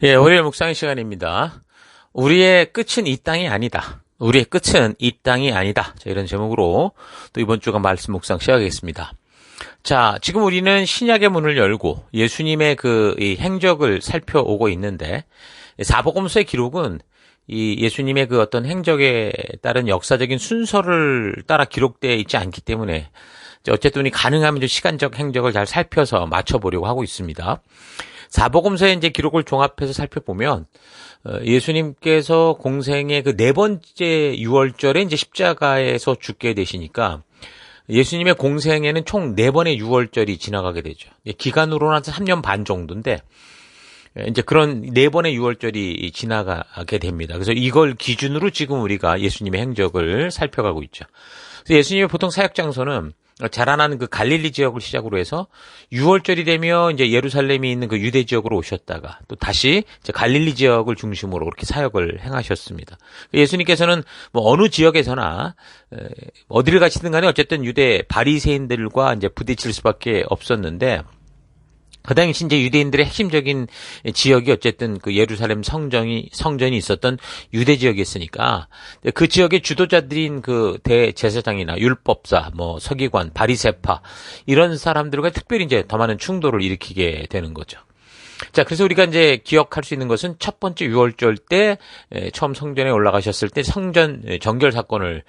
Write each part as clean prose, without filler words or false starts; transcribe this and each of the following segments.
예, 월요일 묵상의 시간입니다. 우리의 끝은 이 땅이 아니다. 우리의 끝은 이 땅이 아니다. 자, 이런 제목으로 또 이번 주가 말씀 묵상 시작하겠습니다. 자, 지금 우리는 신약의 문을 열고 예수님의 이 행적을 살펴오고 있는데, 사복음서의 기록은 이 예수님의 그 어떤 행적에 따른 역사적인 순서를 따라 기록되어 있지 않기 때문에 어쨌든 가능하면 좀 시간적 행적을 잘 살펴서 맞춰보려고 하고 있습니다. 사복음서의 이제 기록을 종합해서 살펴보면 예수님께서 공생의 그 네 번째 유월절에 이제 십자가에서 죽게 되시니까 예수님의 공생에는 총 4번의 유월절이 지나가게 되죠. 기간으로는 한 3년 반 정도인데 이제 그런 4번의 유월절이 지나가게 됩니다. 그래서 이걸 기준으로 지금 우리가 예수님의 행적을 살펴가고 있죠. 그래서 예수님의 보통 사역 장소는 자라나는 그 갈릴리 지역을 시작으로 해서 6월절이 되면 이제 예루살렘이 있는 그 유대 지역으로 오셨다가 또 다시 이제 갈릴리 지역을 중심으로 그렇게 사역을 행하셨습니다. 예수님께서는 뭐 어느 지역에서나 어디를 가시든 간에 어쨌든 유대 바리새인들과 이제 부딪힐 수밖에 없었는데 그 당시 이제 유대인들의 핵심적인 지역이 어쨌든 그 예루살렘 성전이 있었던 유대 지역이었으니까 그 지역의 주도자들인 그 대제사장이나 율법사, 뭐 서기관, 바리새파 이런 사람들과 특별히 이제 더 많은 충돌을 일으키게 되는 거죠. 자, 그래서 우리가 이제 기억할 수 있는 것은 첫 번째 유월절 때 처음 성전에 올라가셨을 때 성전 정결 사건을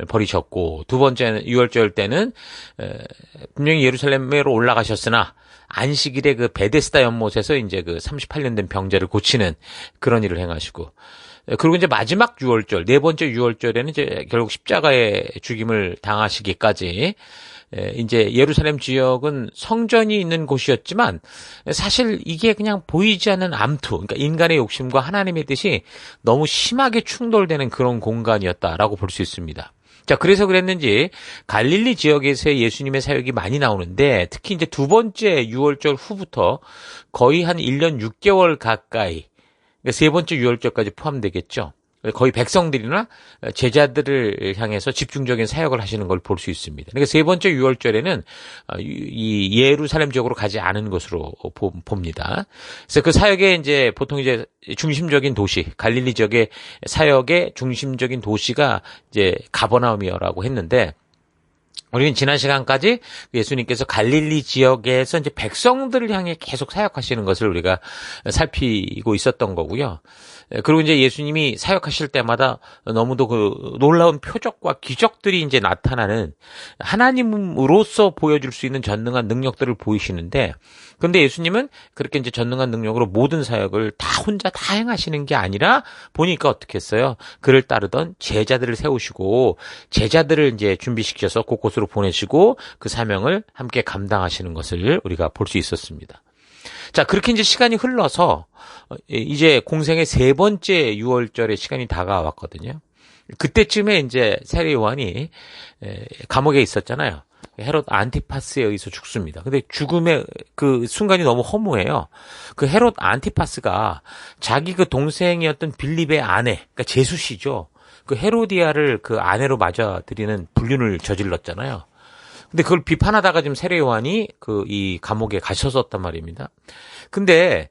벌이셨고 두 번째 유월절 때는 분명히 예루살렘으로 올라가셨으나 안식일에 그 베데스다 연못에서 이제 그 38년 된 병자를 고치는 그런 일을 행하시고 그리고 이제 마지막 유월절, 네 번째 유월절에는 이제 결국 십자가의 죽임을 당하시기까지 이제 예루살렘 지역은 성전이 있는 곳이었지만 사실 이게 그냥 보이지 않는 암투, 그러니까 인간의 욕심과 하나님의 뜻이 너무 심하게 충돌되는 그런 공간이었다라고 볼 수 있습니다. 자, 그래서 그랬는지 갈릴리 지역에서의 예수님의 사역이 많이 나오는데 특히 이제 두 번째 유월절 후부터 거의 한 1년 6개월 가까이 그러니까 세 번째 유월절까지 포함되겠죠. 거의 백성들이나 제자들을 향해서 집중적인 사역을 하시는 걸 볼 수 있습니다. 그러니까 세 번째 유월절에는 이 예루살렘 지역으로 가지 않은 것으로 봅니다. 그래서 그 사역의 이제 보통 이제 중심적인 도시, 갈릴리 지역의 사역의 중심적인 도시가 이제 가버나움이라고 했는데 우리는 지난 시간까지 예수님께서 갈릴리 지역에서 이제 백성들을 향해 계속 사역하시는 것을 우리가 살피고 있었던 거고요. 그리고 이제 예수님이 사역하실 때마다 너무도 그 놀라운 표적과 기적들이 이제 나타나는 하나님으로서 보여줄 수 있는 전능한 능력들을 보이시는데 근데 예수님은 그렇게 이제 전능한 능력으로 모든 사역을 다 혼자 다 행하시는 게 아니라 보니까 어떻게 했어요? 그를 따르던 제자들을 세우시고 제자들을 이제 준비시켜서 곳곳으로 보내시고 그 사명을 함께 감당하시는 것을 우리가 볼 수 있었습니다. 자, 그렇게 이제 시간이 흘러서 이제 공생의 세 번째 유월절의 시간이 다가왔거든요. 그때쯤에 이제 세례 요한이 감옥에 있었잖아요. 헤롯 안티파스에 의해서 죽습니다. 근데 죽음의 그 순간이 너무 허무해요. 그 헤롯 안티파스가 자기 그 동생이었던 빌립의 아내, 그러니까 제수씨죠. 그 헤로디아를 그 아내로 맞아들이는 불륜을 저질렀잖아요. 근데 그걸 비판하다가 지금 세례 요한이 이 감옥에 가셨었단 말입니다. 근데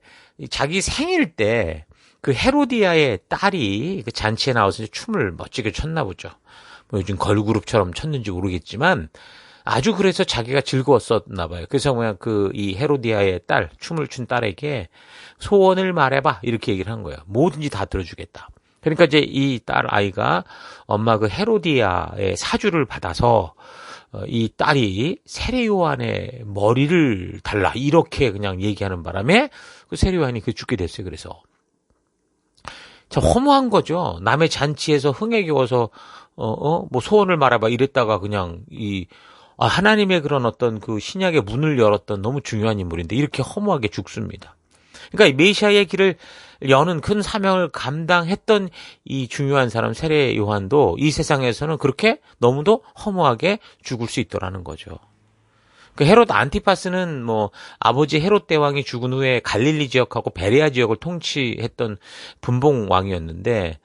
자기 생일 때 그 헤로디아의 딸이 그 잔치에 나와서 춤을 멋지게 췄나 보죠. 뭐 요즘 걸그룹처럼 췄는지 모르겠지만 아주 그래서 자기가 즐거웠었나 봐요. 그래서 그냥 이 헤로디아의 딸, 춤을 춘 딸에게 소원을 말해봐 이렇게 얘기를 한 거예요. 뭐든지 다 들어주겠다. 그러니까 이제 이 딸 아이가 엄마 그 헤로디아의 사주를 받아서 이 딸이 세례 요한의 머리를 달라 이렇게 그냥 얘기하는 바람에 그 세례 요한이 죽게 됐어요. 그래서 참 허무한 거죠. 남의 잔치에서 흥에 겨워서 뭐 소원을 말해봐 이랬다가 그냥 하나님의 그런 어떤 그 신약의 문을 열었던 너무 중요한 인물인데 이렇게 허무하게 죽습니다. 그러니까 메시아의 길을 여는 큰 사명을 감당했던 이 중요한 사람 세례 요한도 이 세상에서는 그렇게 너무도 허무하게 죽을 수 있더라는 거죠. 그 헤롯 안티파스는 뭐 아버지 헤롯 대왕이 죽은 후에 갈릴리 지역하고 베레아 지역을 통치했던 분봉 왕이었는데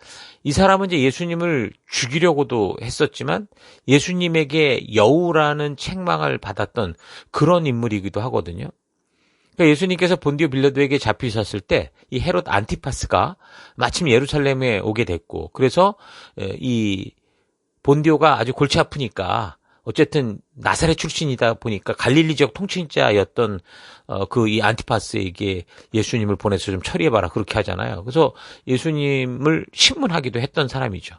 이 사람은 이제 예수님을 죽이려고도 했었지만 예수님에게 여우라는 책망을 받았던 그런 인물이기도 하거든요. 그러니까 예수님께서 본디오 빌라도에게 잡히셨을 때 이 헤롯 안티파스가 마침 예루살렘에 오게 됐고, 그래서 이 본디오가 아주 골치 아프니까 어쨌든 나사렛 출신이다 보니까 갈릴리 지역 통치자였던 그 이 안티파스에게 예수님을 보내서 좀 처리해봐라 그렇게 하잖아요. 그래서 예수님을 신문하기도 했던 사람이죠.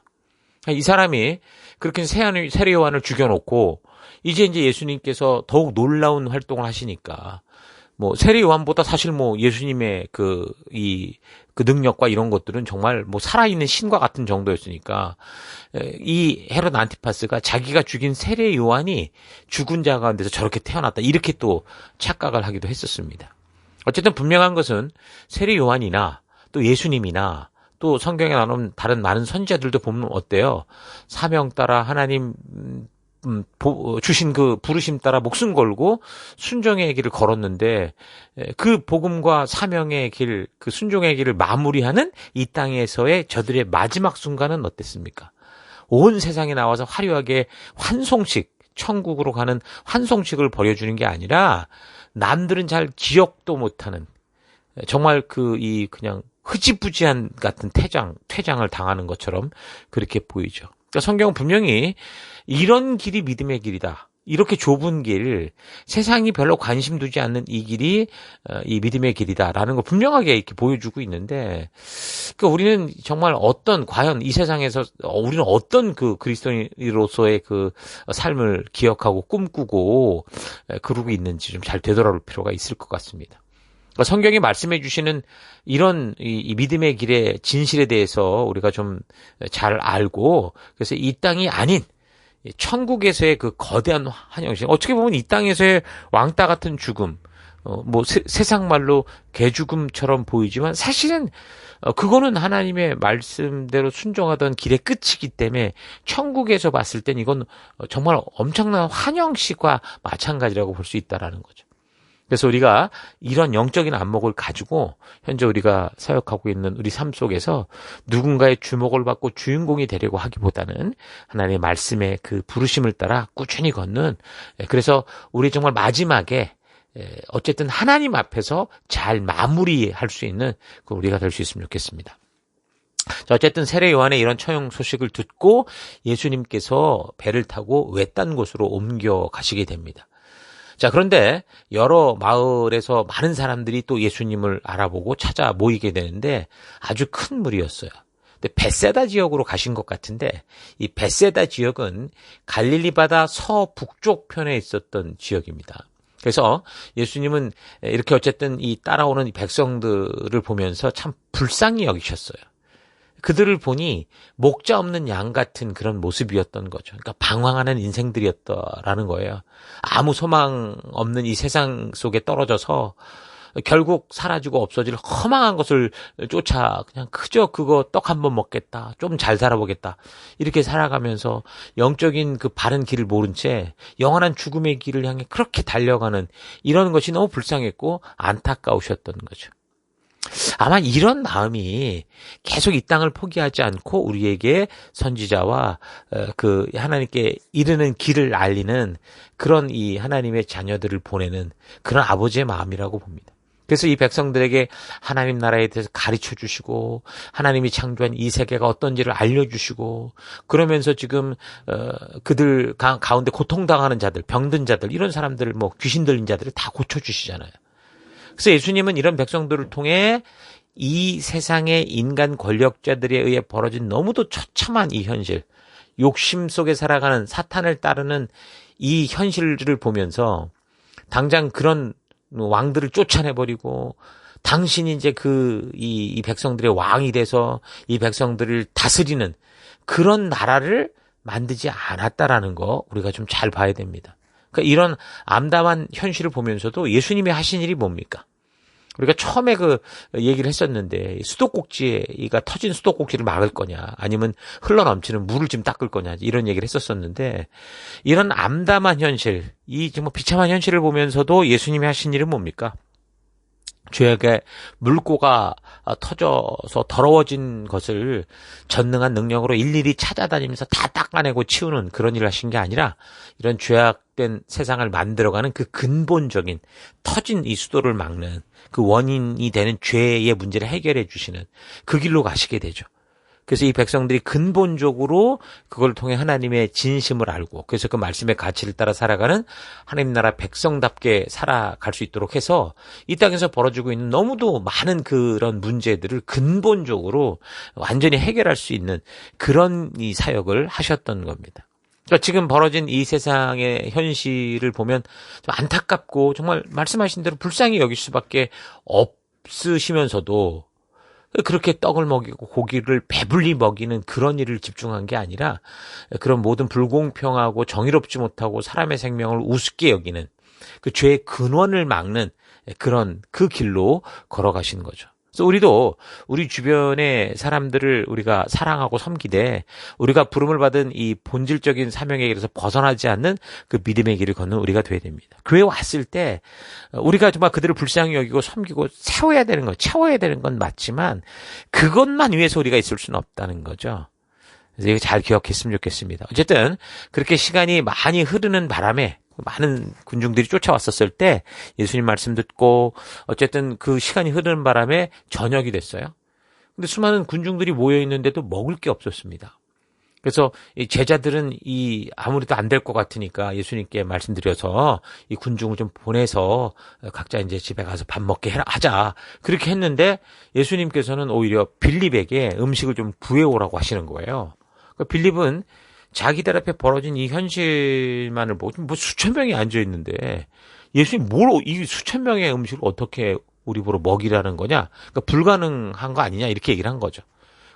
이 사람이 그렇게 세례 요한을 죽여놓고 이제 예수님께서 더욱 놀라운 활동을 하시니까 뭐 세례 요한보다 사실 뭐 예수님의 그 능력과 이런 것들은 정말 뭐 살아있는 신과 같은 정도였으니까 이 헤롯 안티파스가 자기가 죽인 세례 요한이 죽은 자 가운데서 저렇게 태어났다 이렇게 또 착각을 하기도 했었습니다. 어쨌든 분명한 것은 세례 요한이나 또 예수님이나 또 성경에 나오는 다른 많은 선지자들도 보면 어때요? 사명 따라 하나님 주신 그 부르심 따라 목숨 걸고 순종의 길을 걸었는데 그 복음과 사명의 길, 그 순종의 길을 마무리하는 이 땅에서의 저들의 마지막 순간은 어땠습니까? 온 세상에 나와서 화려하게 환송식, 천국으로 가는 환송식을 벌여주는 게 아니라 남들은 잘 기억도 못하는 정말 그냥 흐지부지한 같은 퇴장을 당하는 것처럼 그렇게 보이죠. 그러니까 성경은 분명히 이런 길이 믿음의 길이다. 이렇게 좁은 길, 세상이 별로 관심 두지 않는 이 길이 이 믿음의 길이다라는 걸 분명하게 이렇게 보여주고 있는데, 그러니까 우리는 정말 과연 이 세상에서 우리는 어떤 그 그리스도인으로서의 그 삶을 기억하고 꿈꾸고 그러고 있는지 좀 잘 되돌아볼 필요가 있을 것 같습니다. 그러니까 성경이 말씀해 주시는 이런 이 믿음의 길의 진실에 대해서 우리가 좀 잘 알고, 그래서 이 땅이 아닌 천국에서의 그 거대한 환영식, 어떻게 보면 이 땅에서의 왕따 같은 죽음, 세상 말로 개죽음처럼 보이지만 사실은 그거는 하나님의 말씀대로 순종하던 길의 끝이기 때문에 천국에서 봤을 땐 이건 정말 엄청난 환영식과 마찬가지라고 볼 수 있다라는 거죠. 그래서 우리가 이런 영적인 안목을 가지고 현재 우리가 사역하고 있는 우리 삶 속에서 누군가의 주목을 받고 주인공이 되려고 하기보다는 하나님의 말씀의 그 부르심을 따라 꾸준히 걷는, 그래서 우리 정말 마지막에 어쨌든 하나님 앞에서 잘 마무리할 수 있는 그 우리가 될 수 있으면 좋겠습니다. 자, 어쨌든 세례 요한의 이런 처형 소식을 듣고 예수님께서 배를 타고 외딴 곳으로 옮겨 가시게 됩니다. 자, 그런데 여러 마을에서 많은 사람들이 또 예수님을 알아보고 찾아 모이게 되는데 아주 큰 무리였어요. 근데 벳세다 지역으로 가신 것 같은데 이 벳세다 지역은 갈릴리 바다 서북쪽 편에 있었던 지역입니다. 그래서 예수님은 이렇게 어쨌든 이 따라오는 백성들을 보면서 참 불쌍히 여기셨어요. 그들을 보니 목자 없는 양 같은 그런 모습이었던 거죠. 그러니까 방황하는 인생들이었다라는 거예요. 아무 소망 없는 이 세상 속에 떨어져서 결국 사라지고 없어질 허망한 것을 쫓아 그냥 그저 그거 떡 한 번 먹겠다, 좀 잘 살아보겠다 이렇게 살아가면서 영적인 그 바른 길을 모른 채 영원한 죽음의 길을 향해 그렇게 달려가는 이런 것이 너무 불쌍했고 안타까우셨던 거죠. 아마 이런 마음이 계속 이 땅을 포기하지 않고 우리에게 선지자와 그 하나님께 이르는 길을 알리는 그런 이 하나님의 자녀들을 보내는 그런 아버지의 마음이라고 봅니다. 그래서 이 백성들에게 하나님 나라에 대해서 가르쳐 주시고 하나님이 창조한 이 세계가 어떤지를 알려주시고, 그러면서 지금 그들 가운데 고통당하는 자들, 병든 자들, 이런 사람들을 귀신 들린 자들을 다 고쳐주시잖아요. 그래서 예수님은 이런 백성들을 통해 이 세상의 인간 권력자들에 의해 벌어진 너무도 처참한 이 현실, 욕심 속에 살아가는 사탄을 따르는 이 현실을 보면서 당장 그런 왕들을 쫓아내버리고 당신이 이제 이 백성들의 왕이 돼서 이 백성들을 다스리는 그런 나라를 만들지 않았다라는 거 우리가 좀 잘 봐야 됩니다. 그러니까 이런 암담한 현실을 보면서도 예수님이 하신 일이 뭡니까? 우리가 처음에 그 얘기를 했었는데 수도꼭지가 터진 수도꼭지를 막을 거냐 아니면 흘러넘치는 물을 좀 닦을 거냐 이런 얘기를 했었었는데, 이런 암담한 현실, 이 정말 비참한 현실을 보면서도 예수님이 하신 일은 뭡니까? 죄악의 물고가 터져서 더러워진 것을 전능한 능력으로 일일이 찾아다니면서 다 닦아내고 치우는 그런 일을 하신 게 아니라 이런 죄악 왜곡된 세상을 만들어가는 그 근본적인 터진 이 수도를 막는 그 원인이 되는 죄의 문제를 해결해 주시는 그 길로 가시게 되죠. 그래서 이 백성들이 근본적으로 그걸 통해 하나님의 진심을 알고 그래서 그 말씀의 가치를 따라 살아가는 하나님 나라 백성답게 살아갈 수 있도록 해서 이 땅에서 벌어지고 있는 너무도 많은 그런 문제들을 근본적으로 완전히 해결할 수 있는 그런 이 사역을 하셨던 겁니다. 그러니까 지금 벌어진 이 세상의 현실을 보면 좀 안타깝고 정말 말씀하신 대로 불쌍히 여길 수밖에 없으시면서도 그렇게 떡을 먹이고 고기를 배불리 먹이는 그런 일을 집중한 게 아니라 그런 모든 불공평하고 정의롭지 못하고 사람의 생명을 우습게 여기는 그 죄의 근원을 막는 그런 그 길로 걸어가시는 거죠. 그래서 우리도 우리 주변의 사람들을 우리가 사랑하고 섬기되 우리가 부름을 받은 이 본질적인 사명의 길에서 벗어나지 않는 그 믿음의 길을 걷는 우리가 되어야 됩니다. 교회에 왔을 때 우리가 정말 그들을 불쌍히 여기고 섬기고 채워야 되는 건 맞지만 그것만 위해서 우리가 있을 수는 없다는 거죠. 그래서 이거 잘 기억했으면 좋겠습니다. 어쨌든 그렇게 시간이 많이 흐르는 바람에 많은 군중들이 쫓아왔었을 때 예수님 말씀 듣고 어쨌든 그 시간이 흐르는 바람에 저녁이 됐어요. 근데 수많은 군중들이 모여 있는데도 먹을 게 없었습니다. 그래서 이 제자들은 아무래도 안 될 것 같으니까 예수님께 말씀드려서 이 군중을 좀 보내서 각자 이제 집에 가서 밥 먹게 하자. 그렇게 했는데 예수님께서는 오히려 빌립에게 음식을 좀 구해오라고 하시는 거예요. 그러니까 빌립은 자기들 앞에 벌어진 이 현실만을 보고 뭐 수천 명이 앉아 있는데 예수님 이 수천 명의 음식을 어떻게 우리 보러 먹이라는 거냐? 그러니까 불가능한 거 아니냐? 이렇게 얘기를 한 거죠.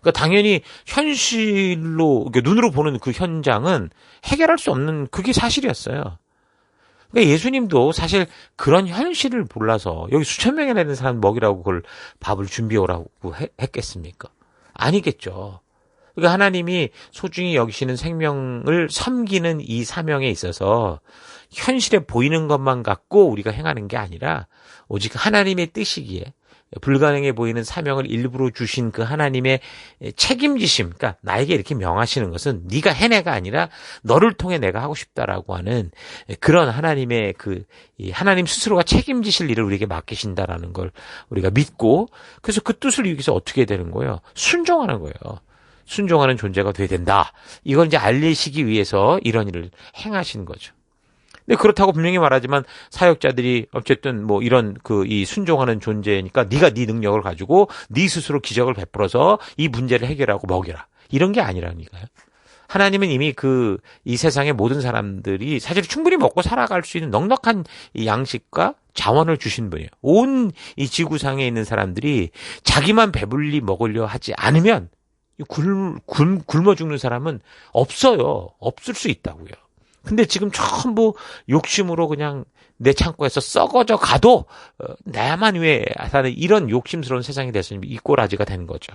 그러니까 당연히 현실로 눈으로 보는 그 현장은 해결할 수 없는 그게 사실이었어요. 그러니까 예수님도 사실 그런 현실을 몰라서 여기 수천 명이나 되는 사람 먹이라고 그걸 밥을 준비해 오라고 했겠습니까? 아니겠죠. 그러니까 하나님이 소중히 여기시는 생명을 섬기는 이 사명에 있어서 현실에 보이는 것만 갖고 우리가 행하는 게 아니라 오직 하나님의 뜻이기에 불가능해 보이는 사명을 일부러 주신 그 하나님의 책임지심, 그러니까 나에게 이렇게 명하시는 것은 네가 해내가 아니라 너를 통해 내가 하고 싶다라고 하는 그런 하나님의 이 하나님 스스로가 책임지실 일을 우리에게 맡기신다라는 걸 우리가 믿고 그래서 그 뜻을 위해서 어떻게 되는 거예요? 순종하는 거예요. 순종하는 존재가 돼야 된다. 이걸 이제 알리시기 위해서 이런 일을 행하시는 거죠. 근데 그렇다고 분명히 말하지만 사역자들이 어쨌든 뭐 이런 이 순종하는 존재니까 네가 네 능력을 가지고 네 스스로 기적을 베풀어서 이 문제를 해결하고 먹여라. 이런 게 아니라니까요. 하나님은 이미 이 세상의 모든 사람들이 사실 충분히 먹고 살아갈 수 있는 넉넉한 이 양식과 자원을 주신 분이에요. 온 이 지구상에 있는 사람들이 자기만 배불리 먹으려 하지 않으면 굶어 죽는 사람은 없어요. 없을 수 있다고요. 근데 지금 전부 욕심으로 그냥 내 창고에서 썩어져 가도 나만 위해 사는 이런 욕심스러운 세상이 돼서 이 꼬라지가 되는 거죠.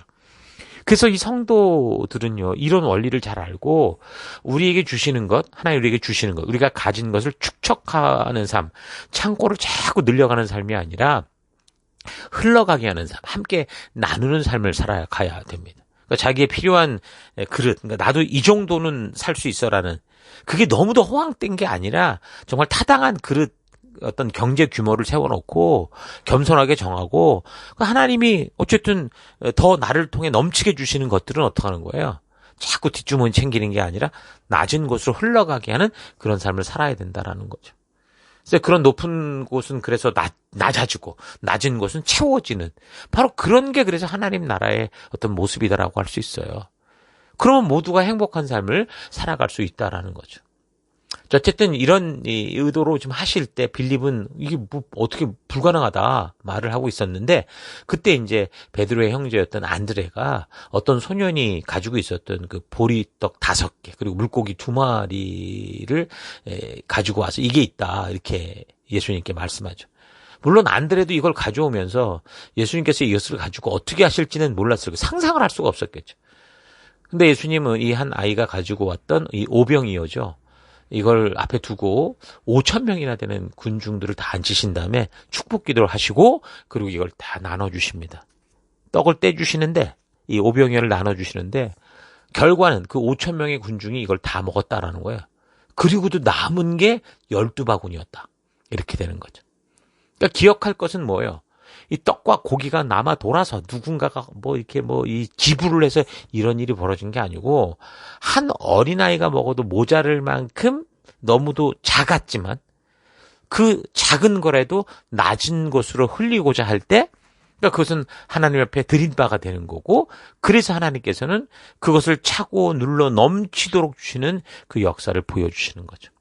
그래서 이 성도들은요, 이런 원리를 잘 알고 우리에게 주시는 것, 하나님 우리에게 주시는 것, 우리가 가진 것을 축적하는 삶, 창고를 자꾸 늘려가는 삶이 아니라 흘러가게 하는 삶, 함께 나누는 삶을 살아가야 됩니다. 그러니까 자기의 필요한 그릇, 그러니까 나도 이 정도는 살 수 있어라는 그게 너무도 허황된 게 아니라 정말 타당한 그릇 어떤 경제 규모를 세워놓고 겸손하게 정하고 하나님이 어쨌든 더 나를 통해 넘치게 주시는 것들은 어떻게 하는 거예요? 자꾸 뒷주머니 챙기는 게 아니라 낮은 곳으로 흘러가게 하는 그런 삶을 살아야 된다라는 거죠. 그래서 그런 높은 곳은 그래서 낮아지고 낮은 곳은 채워지는 바로 그런 게 그래서 하나님 나라의 어떤 모습이다라고 할 수 있어요. 그러면 모두가 행복한 삶을 살아갈 수 있다라는 거죠. 어쨌든 이런 의도로 좀 하실 때 빌립은 이게 뭐 어떻게 불가능하다 말을 하고 있었는데 그때 이제 베드로의 형제였던 안드레가 어떤 소년이 가지고 있었던 그 보리떡 5개 그리고 물고기 2마리를 가지고 와서 이게 있다 이렇게 예수님께 말씀하죠. 물론 안드레도 이걸 가져오면서 예수님께서 이것을 가지고 어떻게 하실지는 몰랐을 거예요. 상상을 할 수가 없었겠죠. 근데 예수님은 이 한 아이가 가지고 왔던 이 오병이어죠. 이걸 앞에 두고 5,000명이나 되는 군중들을 다 앉히신 다음에 축복 기도를 하시고 그리고 이걸 다 나눠주십니다. 떡을 떼주시는데 이 오병이어를 나눠주시는데 결과는 그 5,000명의 군중이 이걸 다 먹었다라는 거예요. 그리고도 남은 게 12바구니였다. 이렇게 되는 거죠. 그러니까 기억할 것은 뭐예요? 이 떡과 고기가 남아 돌아서 누군가가 이 지불을 해서 이런 일이 벌어진 게 아니고, 한 어린아이가 먹어도 모자랄 만큼 너무도 작았지만 그 작은 거라도 낮은 곳으로 흘리고자 할 때, 그러니까 그것은 하나님 앞에 드린 바가 되는 거고, 그래서 하나님께서는 그것을 차고 눌러 넘치도록 주시는 그 역사를 보여주시는 거죠.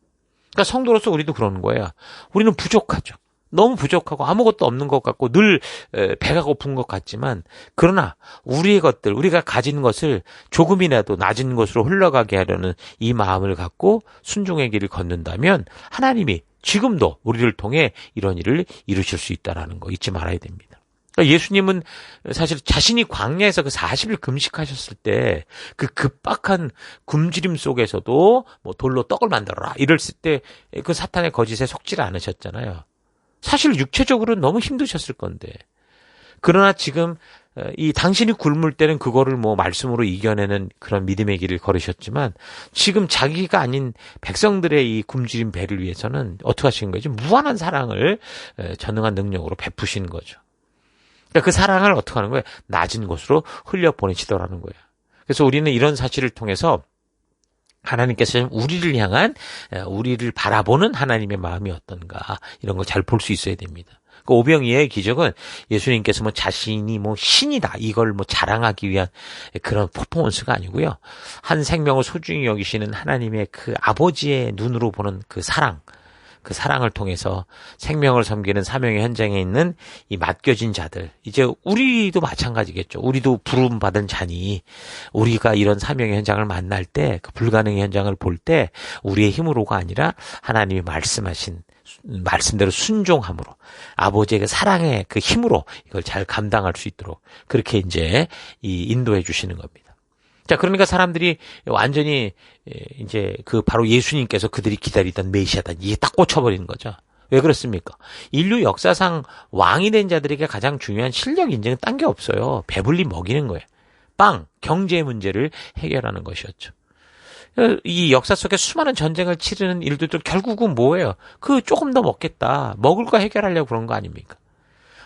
그러니까 성도로서 우리도 그러는 거예요. 우리는 부족하죠. 너무 부족하고 아무것도 없는 것 같고 늘 배가 고픈 것 같지만, 그러나 우리의 것들, 우리가 가진 것을 조금이라도 낮은 곳으로 흘러가게 하려는 이 마음을 갖고 순종의 길을 걷는다면 하나님이 지금도 우리를 통해 이런 일을 이루실 수 있다는 거 잊지 말아야 됩니다. 그러니까 예수님은 사실 자신이 광야에서 그 40일 금식하셨을 때 그 급박한 굶주림 속에서도 뭐 돌로 떡을 만들어라 이랬을 때 그 사탄의 거짓에 속지 않으셨잖아요. 사실 육체적으로는 너무 힘드셨을 건데, 그러나 지금 이 당신이 굶을 때는 그거를 뭐 말씀으로 이겨내는 그런 믿음의 길을 걸으셨지만, 지금 자기가 아닌 백성들의 이 굶주린 배를 위해서는 어떻게 하신 거죠? 무한한 사랑을 전능한 능력으로 베푸신 거죠. 그러니까 그 사랑을 어떻게 하는 거예요? 낮은 곳으로 흘려보내시더라는 거예요. 그래서 우리는 이런 사실을 통해서 하나님께서 우리를 향한, 우리를 바라보는 하나님의 마음이 어떤가, 이런 걸 잘 볼 수 있어야 됩니다. 그 오병이어의 기적은 예수님께서 뭐 자신이 뭐 신이다, 이걸 뭐 자랑하기 위한 그런 퍼포먼스가 아니고요. 한 생명을 소중히 여기시는 하나님의 그 아버지의 눈으로 보는 그 사랑, 그 사랑을 통해서 생명을 섬기는 사명의 현장에 있는 이 맡겨진 자들, 이제 우리도 마찬가지겠죠. 우리도 부름받은 자니 우리가 이런 사명의 현장을 만날 때, 그 불가능의 현장을 볼 때 우리의 힘으로가 아니라 하나님이 말씀하신 말씀대로 순종함으로, 아버지의 그 사랑의 그 힘으로 이걸 잘 감당할 수 있도록 그렇게 이제 인도해 주시는 겁니다. 자, 그러니까 사람들이 완전히 이제 그 바로 예수님께서 그들이 기다리던 메시아다, 이게 딱 꽂혀버리는 거죠. 왜 그렇습니까? 인류 역사상 왕이 된 자들에게 가장 중요한 실력 인증은 딴 게 없어요. 배불리 먹이는 거예요. 빵, 경제 문제를 해결하는 것이었죠. 이 역사 속에 수많은 전쟁을 치르는 일들도 결국은 뭐예요? 그 조금 더 먹겠다, 먹을 거 해결하려고 그런 거 아닙니까?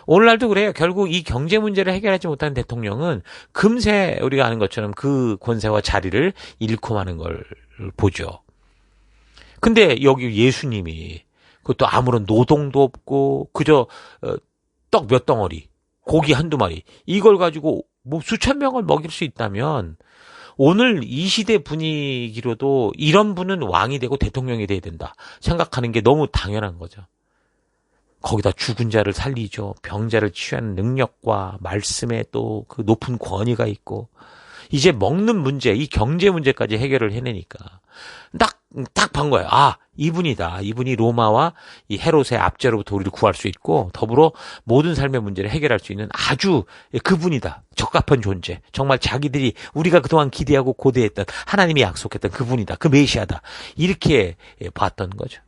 오늘날도 그래요. 결국 이 경제 문제를 해결하지 못하는 대통령은 금세 우리가 아는 것처럼 그 권세와 자리를 잃고 마는 걸 보죠. 근데 여기 예수님이 그것도 아무런 노동도 없고 그저 떡 몇 덩어리, 고기 한두 마리, 이걸 가지고 뭐 수천 명을 먹일 수 있다면, 오늘 이 시대 분위기로도 이런 분은 왕이 되고 대통령이 돼야 된다 생각하는 게 너무 당연한 거죠. 거기다 죽은 자를 살리죠. 병자를 치유하는 능력과 말씀에 또 그 높은 권위가 있고, 이제 먹는 문제, 이 경제 문제까지 해결을 해내니까 딱 본 거예요. 아, 이분이다. 이분이 로마와 이 헤롯의 압제로부터 우리를 구할 수 있고 더불어 모든 삶의 문제를 해결할 수 있는 아주 그분이다. 적합한 존재. 정말 자기들이 우리가 그동안 기대하고 고대했던, 하나님이 약속했던 그분이다. 그 메시아다. 이렇게 봤던 거죠.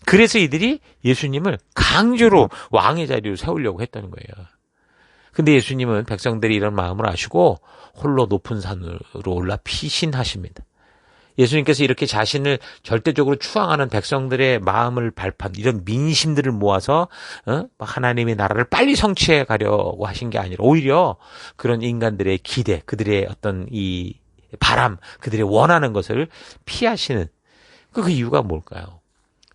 그래서 이들이 예수님을 강제로 왕의 자리로 세우려고 했다는 거예요. 근데 예수님은 백성들이 이런 마음을 아시고 홀로 높은 산으로 올라 피신하십니다. 예수님께서 이렇게 자신을 절대적으로 추앙하는 백성들의 마음을 발판, 이런 민심들을 모아서 하나님의 나라를 빨리 성취해 가려고 하신 게 아니라 오히려 그런 인간들의 기대, 그들의 어떤 이 바람, 그들의 원하는 것을 피하시는 그 이유가 뭘까요?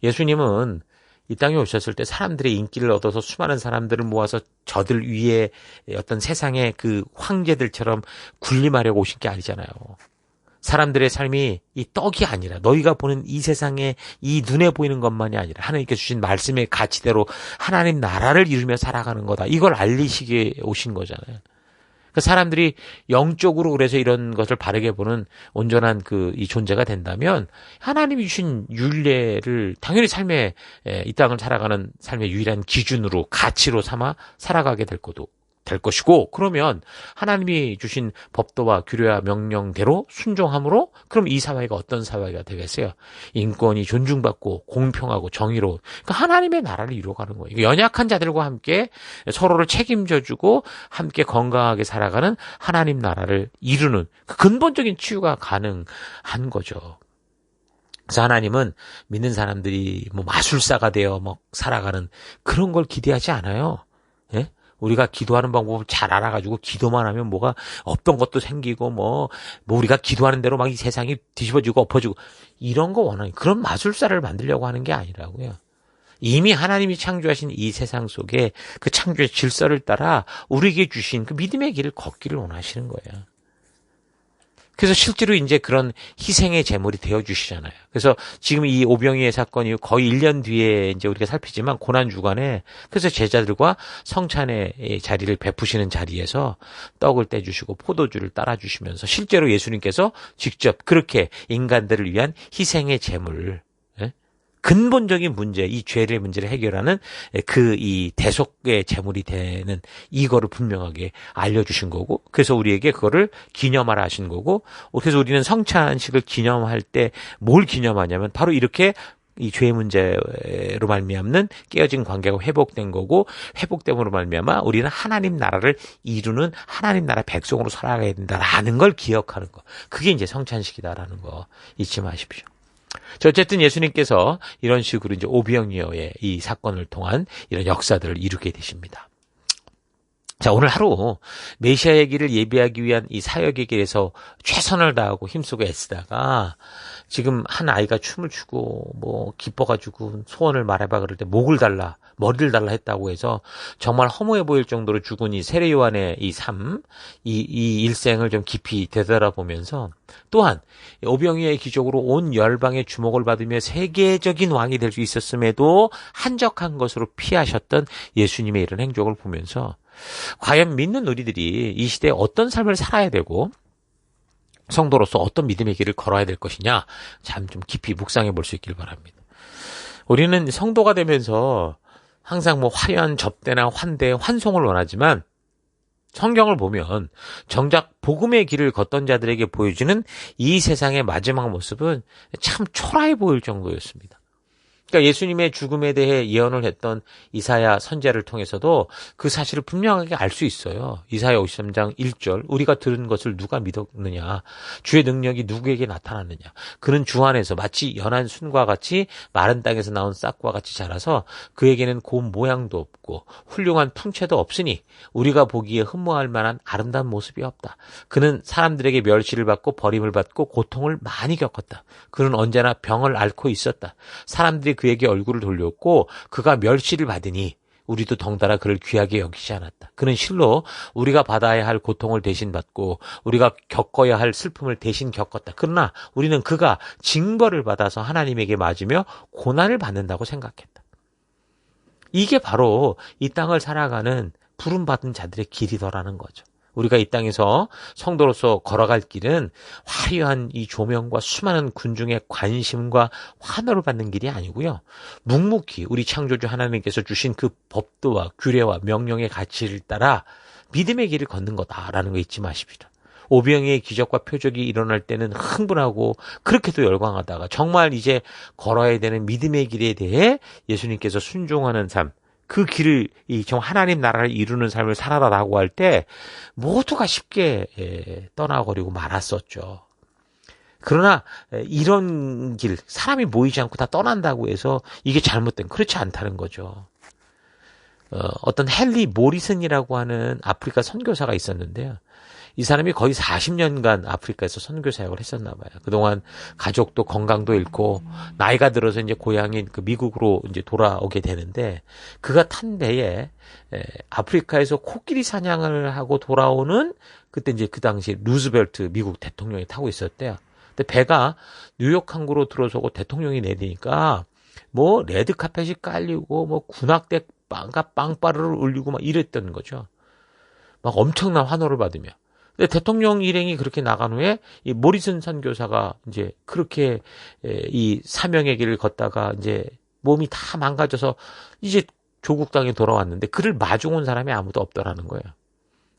예수님은 이 땅에 오셨을 때 사람들의 인기를 얻어서 수많은 사람들을 모아서 저들 위에 어떤 세상의 그 황제들처럼 군림하려고 오신 게 아니잖아요. 사람들의 삶이 이 떡이 아니라, 너희가 보는 이 세상에 이 눈에 보이는 것만이 아니라 하나님께 주신 말씀의 가치대로 하나님 나라를 이루며 살아가는 거다, 이걸 알리시게 오신 거잖아요. 그 사람들이 영적으로 그래서 이런 것을 바르게 보는 온전한 이 존재가 된다면 하나님이 주신 율례를 당연히 삶의, 이 땅을 살아가는 삶의 유일한 기준으로, 가치로 삼아 살아가게 될 것이고, 그러면 하나님이 주신 법도와 규례와 명령대로 순종함으로, 그럼 이 사회가 어떤 사회가 되겠어요? 인권이 존중받고 공평하고 정의로운, 그러니까 하나님의 나라를 이루어가는 거예요. 연약한 자들과 함께 서로를 책임져주고 함께 건강하게 살아가는 하나님 나라를 이루는 그 근본적인 치유가 가능한 거죠. 그래서 하나님은 믿는 사람들이 뭐 마술사가 되어 뭐 살아가는 그런 걸 기대하지 않아요. 예? 우리가 기도하는 방법을 잘 알아가지고 기도만 하면 뭐가 없던 것도 생기고 뭐 우리가 기도하는 대로 막 이 세상이 뒤집어지고 엎어지고 이런 거 원하는 그런 마술사를 만들려고 하는 게 아니라고요. 이미 하나님이 창조하신 이 세상 속에 그 창조의 질서를 따라 우리에게 주신 그 믿음의 길을 걷기를 원하시는 거예요. 그래서 실제로 이제 그런 희생의 제물이 되어주시잖아요. 그래서 지금 이 오병이의 사건이 거의 1년 뒤에 이제 우리가 살피지만 고난주간에 그래서 제자들과 성찬의 자리를 베푸시는 자리에서 떡을 떼주시고 포도주를 따라주시면서 실제로 예수님께서 직접 그렇게 인간들을 위한 희생의 제물, 근본적인 문제, 이 죄의 문제를 해결하는 이 대속의 제물이 되는 이거를 분명하게 알려주신 거고, 그래서 우리에게 그거를 기념하라 하신 거고, 그래서 우리는 성찬식을 기념할 때 뭘 기념하냐면 바로 이렇게 이 죄의 문제로 말미암는 깨어진 관계가 회복된 거고, 회복됨으로 말미암아 우리는 하나님 나라를 이루는 하나님 나라 백성으로 살아가야 된다라는 걸 기억하는 거. 그게 이제 성찬식이다라는 거 잊지 마십시오. 어쨌든 예수님께서 이런 식으로 이제 오병이어의 이 사건을 통한 이런 역사들을 이루게 되십니다. 자, 오늘 하루 메시아의 길을 예비하기 위한 이 사역의 길에서 최선을 다하고 힘쓰고 애쓰다가 지금 한 아이가 춤을 추고 뭐 기뻐가지고 소원을 말해봐 그럴 때 목을 달라 머리를 달라 했다고 해서 정말 허무해 보일 정도로 죽은 이 세례 요한의 이 삶, 이 일생을 좀 깊이 되돌아보면서 또한 오병이어의 기적으로 온 열방의 주목을 받으며 세계적인 왕이 될 수 있었음에도 한적한 것으로 피하셨던 예수님의 이런 행적을 보면서 과연 믿는 우리들이 이 시대에 어떤 삶을 살아야 되고 성도로서 어떤 믿음의 길을 걸어야 될 것이냐 참 좀 깊이 묵상해 볼 수 있길 바랍니다. 우리는 성도가 되면서 항상 뭐 화려한 접대나 환대, 환송을 원하지만 성경을 보면 정작 복음의 길을 걷던 자들에게 보여주는 이 세상의 마지막 모습은 참 초라해 보일 정도였습니다. 그러니까 예수님의 죽음에 대해 예언을 했던 이사야 선지자를 통해서도 그 사실을 분명하게 알 수 있어요. 이사야 53장 1절 우리가 들은 것을 누가 믿었느냐 주의 능력이 누구에게 나타났느냐 그는 주 안에서 마치 연한 순과 같이 마른 땅에서 나온 싹과 같이 자라서 그에게는 고운 모양도 없고 훌륭한 풍채도 없으니 우리가 보기에 흠모할 만한 아름다운 모습이 없다. 그는 사람들에게 멸시를 받고 버림을 받고 고통을 많이 겪었다. 그는 언제나 병을 앓고 있었다. 사람들이 그에게 얼굴을 돌렸고 그가 멸시를 받으니 우리도 덩달아 그를 귀하게 여기지 않았다. 그는 실로 우리가 받아야 할 고통을 대신 받고 우리가 겪어야 할 슬픔을 대신 겪었다. 그러나 우리는 그가 징벌을 받아서 하나님에게 맞으며 고난을 받는다고 생각했다. 이게 바로 이 땅을 살아가는 부름받은 자들의 길이더라는 거죠. 우리가 이 땅에서 성도로서 걸어갈 길은 화려한 이 조명과 수많은 군중의 관심과 환호를 받는 길이 아니고요. 묵묵히 우리 창조주 하나님께서 주신 그 법도와 규례와 명령의 가치를 따라 믿음의 길을 걷는 거다라는 거 잊지 마십시오. 오병이의 기적과 표적이 일어날 때는 흥분하고 그렇게도 열광하다가 정말 이제 걸어야 되는 믿음의 길에 대해 예수님께서 순종하는 삶, 그 길을 하나님 나라를 이루는 삶을 살아라라고 할 때 모두가 쉽게 떠나버리고 말았었죠. 그러나 이런 길, 사람이 모이지 않고 다 떠난다고 해서 이게 잘못된, 그렇지 않다는 거죠. 어떤 헨리 모리슨이라고 하는 아프리카 선교사가 있었는데요. 이 사람이 거의 40년간 아프리카에서 선교 사역을 했었나 봐요. 그동안 가족도 건강도 잃고 나이가 들어서 이제 고향인 그 미국으로 이제 돌아오게 되는데 그가 탄 배에 아프리카에서 코끼리 사냥을 하고 돌아오는 그때 이제 그 당시 루즈벨트 미국 대통령이 타고 있었대요. 근데 배가 뉴욕 항구로 들어서고 대통령이 내리니까 뭐 레드 카펫이 깔리고 뭐 군악대 빵빠르를 울리고 막 이랬던 거죠. 막 엄청난 환호를 받으며. 근데 대통령 일행이 그렇게 나간 후에 이 모리슨 선교사가 이제 그렇게 이 사명의 길을 걷다가 이제 몸이 다 망가져서 이제 조국 땅에 돌아왔는데 그를 마중 온 사람이 아무도 없더라는 거예요.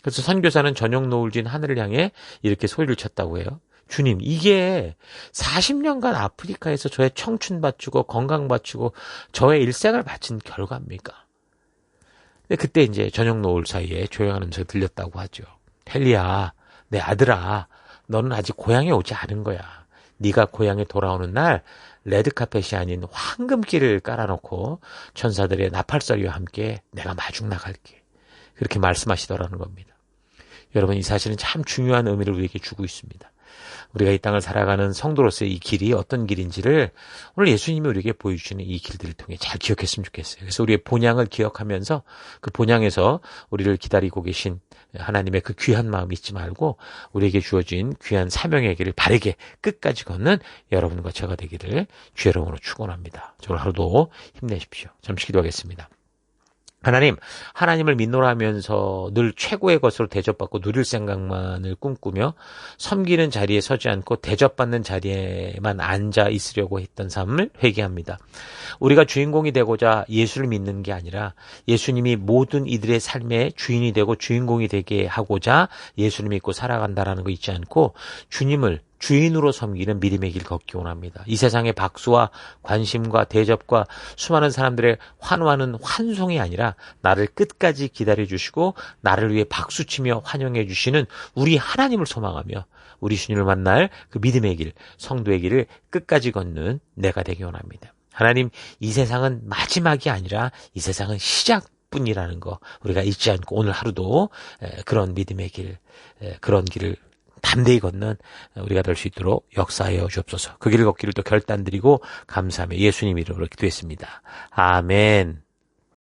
그래서 선교사는 저녁 노을 진 하늘을 향해 이렇게 소리를 쳤다고 해요. 주님, 이게 40년간 아프리카에서 저의 청춘 바치고 건강 바치고 저의 일생을 바친 결과입니까? 근데 그때 이제 저녁 노을 사이에 조용한 음성이 들렸다고 하죠. 헨리야, 내 아들아, 너는 아직 고향에 오지 않은 거야. 네가 고향에 돌아오는 날 레드카펫이 아닌 황금길을 깔아놓고 천사들의 나팔소리와 함께 내가 마중 나갈게. 그렇게 말씀하시더라는 겁니다. 여러분, 이 사실은 참 중요한 의미를 우리에게 주고 있습니다. 우리가 이 땅을 살아가는 성도로서의 이 길이 어떤 길인지를 오늘 예수님이 우리에게 보여주시는 이 길들을 통해 잘 기억했으면 좋겠어요. 그래서 우리의 본향을 기억하면서 그 본향에서 우리를 기다리고 계신 하나님의 그 귀한 마음 잊지 말고 우리에게 주어진 귀한 사명의 길을 바르게 끝까지 걷는 여러분과 제가 되기를 주의 이름으로 축원합니다. 오늘 하루도 힘내십시오. 잠시 기도하겠습니다. 하나님을 믿노라 하면서 늘 최고의 것으로 대접받고 누릴 생각만을 꿈꾸며 섬기는 자리에 서지 않고 대접받는 자리에만 앉아 있으려고 했던 삶을 회개합니다. 우리가 주인공이 되고자 예수를 믿는 게 아니라 예수님이 모든 이들의 삶의 주인이 되고 주인공이 되게 하고자 예수를 믿고 살아간다라는 거 잊지 않고 주님을 주인으로 섬기는 믿음의 길 걷기 원합니다. 이 세상의 박수와 관심과 대접과 수많은 사람들의 환호하는 환송이 아니라 나를 끝까지 기다려주시고 나를 위해 박수치며 환영해 주시는 우리 하나님을 소망하며 우리 주님을 만날 그 믿음의 길, 성도의 길을 끝까지 걷는 내가 되기 원합니다. 하나님, 이 세상은 마지막이 아니라 이 세상은 시작뿐이라는 거 우리가 잊지 않고 오늘 하루도 그런 믿음의 길, 그런 길을 담대히 걷는 우리가 될 수 있도록 역사하여 주옵소서. 그 길을 걷기를 또 결단드리고 감사하며 예수님 이름으로 기도했습니다. 아멘.